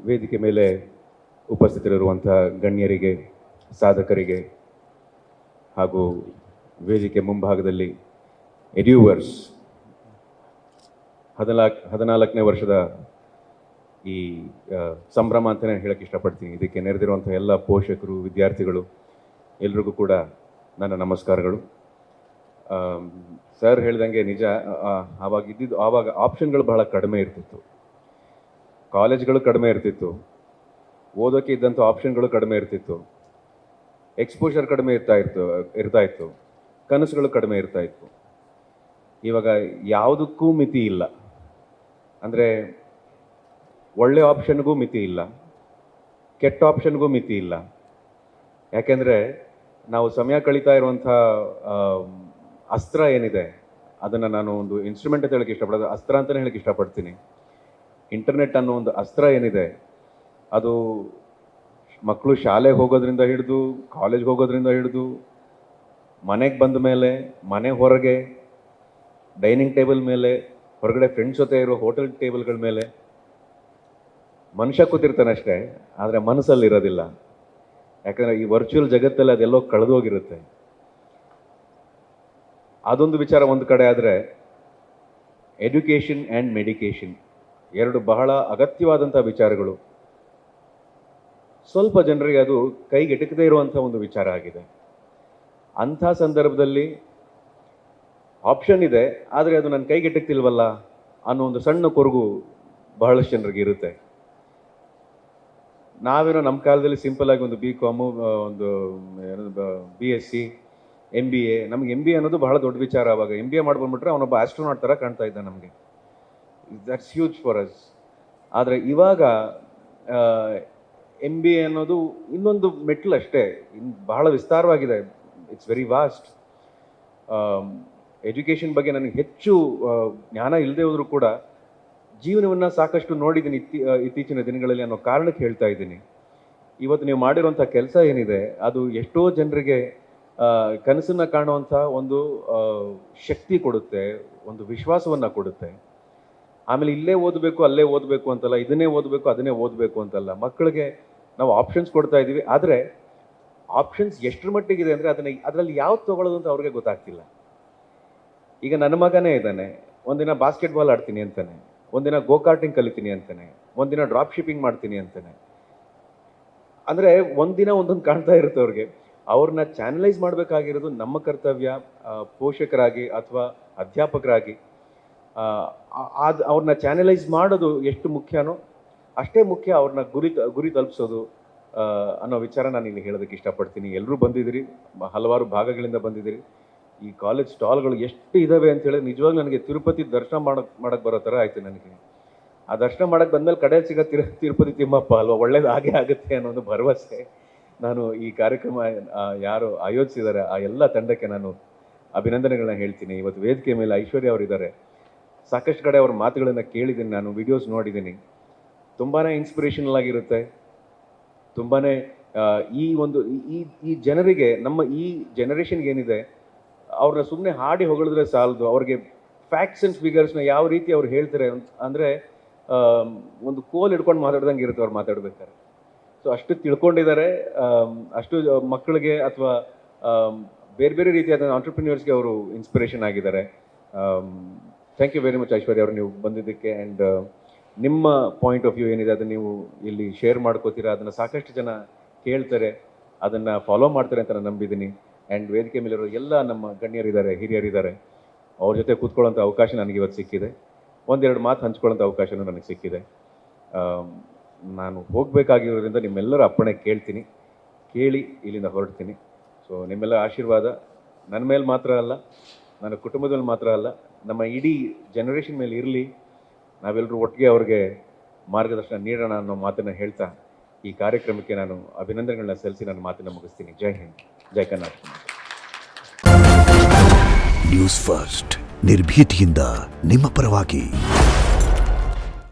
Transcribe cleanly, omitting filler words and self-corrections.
ವೇದಿಕೆ ಮೇಲೆ ಉಪಸ್ಥಿತರಿರುವಂಥ ಗಣ್ಯರಿಗೆ, ಸಾಧಕರಿಗೆ ಹಾಗೂ ವೇದಿಕೆ ಮುಂಭಾಗದಲ್ಲಿ ಎಡ್ಯೂವರ್ಸ್ 14ನೇ ವರ್ಷದ ಈ ಸಂಭ್ರಮ ಅಂತಲೇ ಹೇಳೋಕ್ಕೆ ಇಷ್ಟಪಡ್ತೀನಿ. ಇದಕ್ಕೆ ನೆರೆದಿರುವಂಥ ಎಲ್ಲ ಪೋಷಕರು, ವಿದ್ಯಾರ್ಥಿಗಳು ಎಲ್ರಿಗೂ ಕೂಡ ನನ್ನ ನಮಸ್ಕಾರಗಳು. ಸರ್ ಹೇಳ್ದಂಗೆ ನಿಜ, ಆವಾಗ ಆಪ್ಷನ್ಗಳು ಬಹಳ ಕಡಿಮೆ ಇರ್ತಿತ್ತು, ಕಾಲೇಜ್ಗಳು ಕಡಿಮೆ ಇರ್ತಿತ್ತು, ಓದೋಕ್ಕೆ ಇದ್ದಂಥ ಆಪ್ಷನ್ಗಳು ಕಡಿಮೆ ಇರ್ತಿತ್ತು, ಎಕ್ಸ್ಪೋಜರ್ ಕಡಿಮೆ ಇರ್ತಾ ಇತ್ತು, ಕನಸುಗಳು ಕಡಿಮೆ ಇರ್ತಾ ಇತ್ತು. ಇವಾಗ ಯಾವುದಕ್ಕೂ ಮಿತಿ ಇಲ್ಲ. ಅಂದರೆ ಒಳ್ಳೆ ಆಪ್ಷನ್ಗೂ ಮಿತಿ ಇಲ್ಲ, ಕೆಟ್ಟ ಆಪ್ಷನ್ಗೂ ಮಿತಿ ಇಲ್ಲ. ಯಾಕೆಂದರೆ ನಾವು ಸಮಯ ಕಳೀತಾ ಇರುವಂಥ ಅಸ್ತ್ರ ಏನಿದೆ ಅದನ್ನು ನಾನು ಒಂದು ಇನ್ಸ್ಟ್ರೂಮೆಂಟ್ ಅಂತ ಹೇಳೋಕ್ಕೆ ಇಷ್ಟಪಡೋದು, ಅಸ್ತ್ರ ಅಂತಲೇ ಹೇಳೋಕ್ಕೆ ಇಷ್ಟಪಡ್ತೀನಿ. ಇಂಟರ್ನೆಟ್ ಅನ್ನೋ ಒಂದು ಅಸ್ತ್ರ ಏನಿದೆ ಅದು ಮಕ್ಕಳು ಶಾಲೆಗೆ ಹೋಗೋದ್ರಿಂದ ಹಿಡಿದು, ಕಾಲೇಜ್ಗೆ ಹೋಗೋದ್ರಿಂದ ಹಿಡಿದು, ಮನೆಗೆ ಬಂದ ಮೇಲೆ, ಮನೆ ಹೊರಗೆ, ಡೈನಿಂಗ್ ಟೇಬಲ್ ಮೇಲೆ, ಹೊರಗಡೆ ಫ್ರೆಂಡ್ಸ್ ಜೊತೆ ಇರೋ ಹೋಟೆಲ್ ಟೇಬಲ್ಗಳ ಮೇಲೆ ಮನುಷ್ಯ ಕೂತಿರ್ತಾನೆ ಅಷ್ಟೇ, ಆದರೆ ಮನಸ್ಸಲ್ಲಿ ಇರೋದಿಲ್ಲ. ಯಾಕಂದರೆ ಈ ವರ್ಚುವಲ್ ಜಗತ್ತಲ್ಲಿ ಅದೆಲ್ಲೋ ಕಳೆದೋಗಿರುತ್ತೆ. ಅದೊಂದು ವಿಚಾರ ಒಂದು ಕಡೆ ಆದರೆ, ಎಡ್ಯುಕೇಷನ್ ಆ್ಯಂಡ್ ಮೆಡಿಕೇಷನ್ ಎರಡು ಬಹಳ ಅಗತ್ಯವಾದಂಥ ವಿಚಾರಗಳು. ಸ್ವಲ್ಪ ಜನರಿಗೆ ಅದು ಕೈಗೆಟಕದೇ ಇರುವಂಥ ಒಂದು ವಿಚಾರ ಆಗಿದೆ. ಅಂಥ ಸಂದರ್ಭದಲ್ಲಿ ಆಪ್ಷನ್ ಇದೆ, ಆದರೆ ಅದು ನನ್ನ ಕೈಗೆಟಕ್ತಿಲ್ವಲ್ಲ ಅನ್ನೋ ಒಂದು ಸಣ್ಣ ಕೊರಗು ಬಹಳಷ್ಟು ಜನರಿಗೆ ಇರುತ್ತೆ. ನಾವೇನೋ ನಮ್ಮ ಕಾಲದಲ್ಲಿ ಸಿಂಪಲ್ ಆಗಿ ಒಂದು BCom, ಒಂದು BSc, MBA. ನಮ್ಗೆ MBA ಅನ್ನೋದು ಬಹಳ ದೊಡ್ಡ ವಿಚಾರ. ಆವಾಗ MBA ಮಾಡ್ಕೊಂಡ್ಬಿಟ್ರೆ ಅವನೊಬ್ಬ ಆಸ್ಟ್ರೋನಾಟ್ ಥರ ಕಾಣ್ತಾ ಇದ್ದ ನಮಗೆ. That's huge for us. ಆದರೆ ಇವಾಗ MBA ಅನ್ನೋದು ಇನ್ನೊಂದು ಮೆಟ್ಲು ಅಷ್ಟೇ, ಬಹಳ ವಿಸ್ತಾರವಾಗಿದೆ. It's very vast. ಎಜುಕೇಷನ್ ಬಗ್ಗೆ ನನಗೆ ಹೆಚ್ಚು ಜ್ಞಾನ ಇಲ್ಲದೆ ಹೋದರೂ ಕೂಡ ಜೀವನವನ್ನು ಸಾಕಷ್ಟು ನೋಡಿದ್ದೀನಿ ಇತ್ತೀಚಿನ ದಿನಗಳಲ್ಲಿ ಅನ್ನೋ ಕಾರಣಕ್ಕೆ ಹೇಳ್ತಾ ಇದ್ದೀನಿ. ಇವತ್ತು ನೀವು ಮಾಡಿರುವಂಥ ಕೆಲಸ ಏನಿದೆ ಅದು ಎಷ್ಟೋ ಜನರಿಗೆ ಕನಸನ್ನು ಕಾಣುವಂಥ ಒಂದು ಶಕ್ತಿ ಕೊಡುತ್ತೆ, ಒಂದು ವಿಶ್ವಾಸವನ್ನು ಕೊಡುತ್ತೆ. ಆಮೇಲೆ ಇಲ್ಲೇ ಓದಬೇಕು, ಅಲ್ಲೇ ಓದಬೇಕು ಅಂತಲ್ಲ, ಇದನ್ನೇ ಓದಬೇಕು, ಅದನ್ನೇ ಓದಬೇಕು ಅಂತಲ್ಲ. ಮಕ್ಕಳಿಗೆ ನಾವು ಆಪ್ಷನ್ಸ್ ಕೊಡ್ತಾ ಇದ್ದೀವಿ, ಆದರೆ ಆಪ್ಷನ್ಸ್ ಎಷ್ಟರ ಮಟ್ಟಿಗಿದೆ ಅಂದರೆ ಅದರಲ್ಲಿ ಯಾವ್ದು ತೊಗೊಳ್ಳೋದು ಅಂತ ಅವ್ರಿಗೆ ಗೊತ್ತಾಗ್ತಿಲ್ಲ. ಈಗ ನನ್ನ ಮಗನೇ ಇದ್ದಾನೆ, ಒಂದಿನ ಬಾಸ್ಕೆಟ್ಬಾಲ್ ಆಡ್ತೀನಿ ಅಂತಾನೆ, ಒಂದಿನ ಗೋಕಾರ್ಟಿಂಗ್ ಕಲಿತೀನಿ ಅಂತಾನೆ, ಒಂದಿನ ಡ್ರಾಪ್ ಶಿಪ್ಪಿಂಗ್ ಮಾಡ್ತೀನಿ ಅಂತಾನೆ. ಅಂದರೆ ಒಂದಿನ ಒಂದೊಂದು ಕಾಣ್ತಾ ಇರುತ್ತೆ ಅವ್ರಿಗೆ. ಅವ್ರನ್ನ ಚಾನಲೈಸ್ ಮಾಡಬೇಕಾಗಿರೋದು ನಮ್ಮ ಕರ್ತವ್ಯ, ಪೋಷಕರಾಗಿ ಅಥವಾ ಅಧ್ಯಾಪಕರಾಗಿ. ಅವ್ರನ್ನ ಚಾನಲೈಸ್ ಮಾಡೋದು ಎಷ್ಟು ಮುಖ್ಯನೋ ಅಷ್ಟೇ ಮುಖ್ಯ ಅವ್ರನ್ನ ಗುರಿ ತಲುಪಿಸೋದು ಅನ್ನೋ ವಿಚಾರ ನಾನು ಇಲ್ಲಿ ಹೇಳೋದಕ್ಕೆ ಇಷ್ಟಪಡ್ತೀನಿ. ಎಲ್ಲರೂ ಬಂದಿದ್ದೀರಿ, ಹಲವಾರು ಭಾಗಗಳಿಂದ ಬಂದಿದ್ದೀರಿ. ಈ ಕಾಲೇಜ್ ಸ್ಟಾಲ್ಗಳು ಎಷ್ಟು ಇದ್ದಾವೆ ಅಂತೇಳಿ ನಿಜವಾಗ್ಲೂ ನನಗೆ ತಿರುಪತಿ ದರ್ಶನ ಮಾಡೋಕ್ಕೆ ಬರೋ ಥರ ಆಯಿತು ನನಗೆ. ಆ ದರ್ಶನ ಮಾಡೋಕ್ಕೆ ಬಂದಮೇಲೆ ಕಡೆ ಸಿಗೋ ತಿರುಪತಿ ತಿಮ್ಮಪ್ಪ ಅಲ್ವಾ, ಒಳ್ಳೇದು ಹಾಗೆ ಆಗುತ್ತೆ ಅನ್ನೋ ಒಂದು ಭರವಸೆ. ನಾನು ಈ ಕಾರ್ಯಕ್ರಮ ಯಾರು ಆಯೋಜಿಸಿದ್ದಾರೆ ಆ ಎಲ್ಲ ತಂಡಕ್ಕೆ ನಾನು ಅಭಿನಂದನೆಗಳನ್ನ ಹೇಳ್ತೀನಿ. ಇವತ್ತು ವೇದಿಕೆ ಮೇಲೆ ಐಶ್ವರ್ಯ ಅವರಿದ್ದಾರೆ. ಸಾಕಷ್ಟು ಕಡೆ ಅವ್ರ ಮಾತುಗಳನ್ನು ಕೇಳಿದ್ದೀನಿ, ನಾನು ವಿಡಿಯೋಸ್ ನೋಡಿದ್ದೀನಿ. ತುಂಬಾ ಇನ್ಸ್ಪಿರೇಷನಲ್ ಆಗಿರುತ್ತೆ. ತುಂಬಾ ಈ ಜನರಿಗೆ, ನಮ್ಮ ಈ ಜನರೇಷನ್ಗೆ ಏನಿದೆ, ಅವ್ರನ್ನ ಸುಮ್ಮನೆ ಹಾಡಿ ಹೊಗಳಿದ್ರೆ ಸಾಲದು. ಅವ್ರಿಗೆ ಫ್ಯಾಕ್ಟ್ಸ್ ಆ್ಯಂಡ್ ಫಿಗರ್ಸ್ನ ಯಾವ ರೀತಿ ಅವ್ರು ಹೇಳ್ತಾರೆ ಅಂದರೆ ಒಂದು ಕೋಲ್ ಹಿಡ್ಕೊಂಡು ಮಾತಾಡ್ದಂಗೆ ಇರುತ್ತೆ ಅವ್ರು ಮಾತಾಡ್ಬೇಕಾದ್ರೆ. ಸೊ ಅಷ್ಟು ತಿಳ್ಕೊಂಡಿದ್ದಾರೆ. ಅಷ್ಟು ಮಕ್ಕಳಿಗೆ ಅಥವಾ ಬೇರೆ ಬೇರೆ ರೀತಿಯಾದ ಆಂಟ್ರಪ್ರಿನ್ಯೂರ್ಸ್ಗೆ ಅವರು ಇನ್ಸ್ಪಿರೇಷನ್ ಆಗಿದ್ದಾರೆ. ಥ್ಯಾಂಕ್ ಯು ವೆರಿ ಮಚ್ ಐಶ್ವರ್ಯ ಅವರು, ನೀವು ಬಂದಿದ್ದಕ್ಕೆ. ಆ್ಯಂಡ್ ನಿಮ್ಮ ಪಾಯಿಂಟ್ ಆಫ್ ವ್ಯೂ ಏನಿದೆ ಅದನ್ನು ನೀವು ಇಲ್ಲಿ ಶೇರ್ ಮಾಡ್ಕೋತೀರಾ, ಅದನ್ನು ಸಾಕಷ್ಟು ಜನ ಕೇಳ್ತಾರೆ, ಅದನ್ನು ಫಾಲೋ ಮಾಡ್ತಾರೆ ಅಂತ ನಾನು ನಂಬಿದ್ದೀನಿ. ಆ್ಯಂಡ್ ವೇದಿಕೆ ಮೇಲಿರೋ ಎಲ್ಲ ನಮ್ಮ ಗಣ್ಯರಿದ್ದಾರೆ, ಹಿರಿಯರಿದ್ದಾರೆ, ಅವ್ರ ಜೊತೆ ಕೂತ್ಕೊಳ್ಳೋಂಥ ಅವಕಾಶ ನನಗೆ ಇವತ್ತು ಸಿಕ್ಕಿದೆ. ಒಂದೆರಡು ಮಾತು ಹಂಚ್ಕೊಳ್ಳೋಂಥ ಅವಕಾಶನೂ ನನಗೆ ಸಿಕ್ಕಿದೆ. ನಾನು ಹೋಗಬೇಕಾಗಿರೋದ್ರಿಂದ ನಿಮ್ಮೆಲ್ಲರ ಅಪ್ಪಣೆ ಕೇಳಿ ಇಲ್ಲಿಂದ ಹೊರಡ್ತೀನಿ. ಸೊ ನಿಮ್ಮೆಲ್ಲ ಆಶೀರ್ವಾದ ನನ್ನ ಮೇಲೆ ಮಾತ್ರ ಅಲ್ಲ, ನನ್ನ ಕುಟುಂಬದ ಮೇಲೆ ಮಾತ್ರ ಅಲ್ಲ, ನಮ್ಮ ಇಡೀ ಜನರೇಷನ್ ಮೇಲೆ ಇರಲಿ. ನಾವೆಲ್ಲರೂ ಒಟ್ಟಿಗೆ ಅವ್ರಿಗೆ ಮಾರ್ಗದರ್ಶನ ನೀಡೋಣ ಅನ್ನೋ ಮಾತನ್ನು ಹೇಳ್ತಾ ಈ ಕಾರ್ಯಕ್ರಮಕ್ಕೆ ನಾನು ಅಭಿನಂದನೆಗಳನ್ನ ಸಲ್ಲಿಸಿ ನನ್ನ ಮಾತನ್ನು ಮುಗಿಸ್ತೀನಿ. ಜೈ ಹಿಂದ್, ಜೈ ಕರ್ನಾಟಕ. ನ್ಯೂಸ್ ಫಸ್ಟ್, ನಿರ್ಭೀತಿಯಿಂದ ನಿಮ್ಮ ಪರವಾಗಿ.